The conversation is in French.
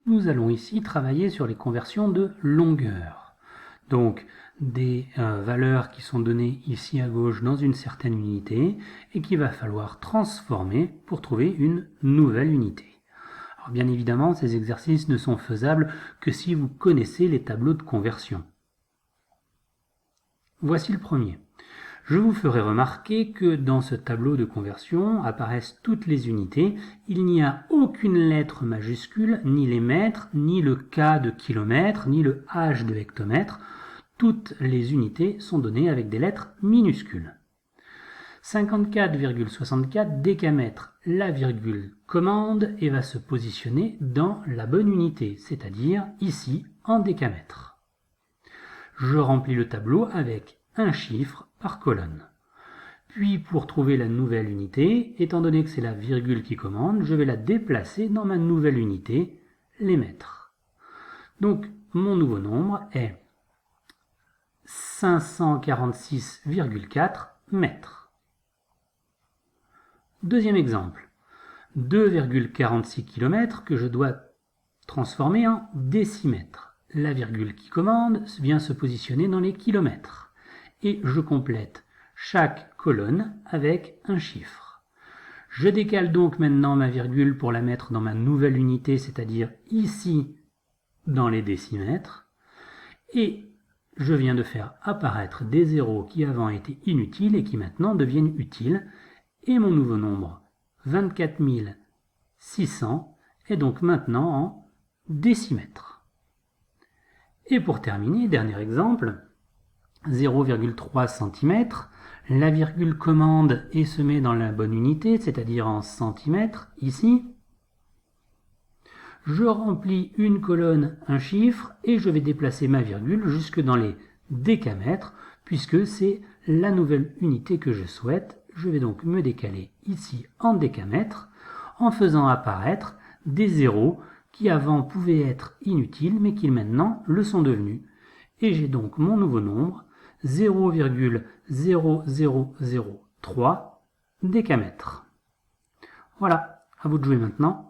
nous allons ici travailler sur les conversions de longueur. Donc, des valeurs qui sont données ici à gauche dans une certaine unité et qu'il va falloir transformer pour trouver une nouvelle unité. Alors bien évidemment, ces exercices ne sont faisables que si vous connaissez les tableaux de conversion. Voici le premier. Je vous ferai remarquer que dans ce tableau de conversion apparaissent toutes les unités. Il n'y a aucune lettre majuscule, ni les mètres, ni le K de kilomètre, ni le H de hectomètre. Toutes les unités sont données avec des lettres minuscules. 54,64 décamètres. La virgule commande et va se positionner dans la bonne unité, c'est-à-dire ici en décamètres. Je remplis le tableau avec un chiffre par colonne. Puis pour trouver la nouvelle unité, étant donné que c'est la virgule qui commande, je vais la déplacer dans ma nouvelle unité, les mètres. Donc mon nouveau nombre est 546,4 mètres. Deuxième exemple, 2,46 km que je dois transformer en décimètres. La virgule qui commande vient se positionner dans les kilomètres. Et je complète chaque colonne avec un chiffre. Je décale donc maintenant ma virgule pour la mettre dans ma nouvelle unité, c'est-à-dire ici dans les décimètres. Et je viens de faire apparaître des zéros qui avant étaient inutiles et qui maintenant deviennent utiles. Et mon nouveau nombre, 24 600, est donc maintenant en décimètres. Et pour terminer, dernier exemple, 0,3 cm, la virgule commande et se met dans la bonne unité, c'est-à-dire en centimètres, ici. Je remplis une colonne, un chiffre, et je vais déplacer ma virgule jusque dans les décamètres, puisque c'est la nouvelle unité que je souhaite. Je vais donc me décaler ici en décamètres, en faisant apparaître des zéros qui avant pouvaient être inutiles, mais qui maintenant le sont devenus. Et j'ai donc mon nouveau nombre, 0,0003 décamètres. Voilà, à vous de jouer maintenant.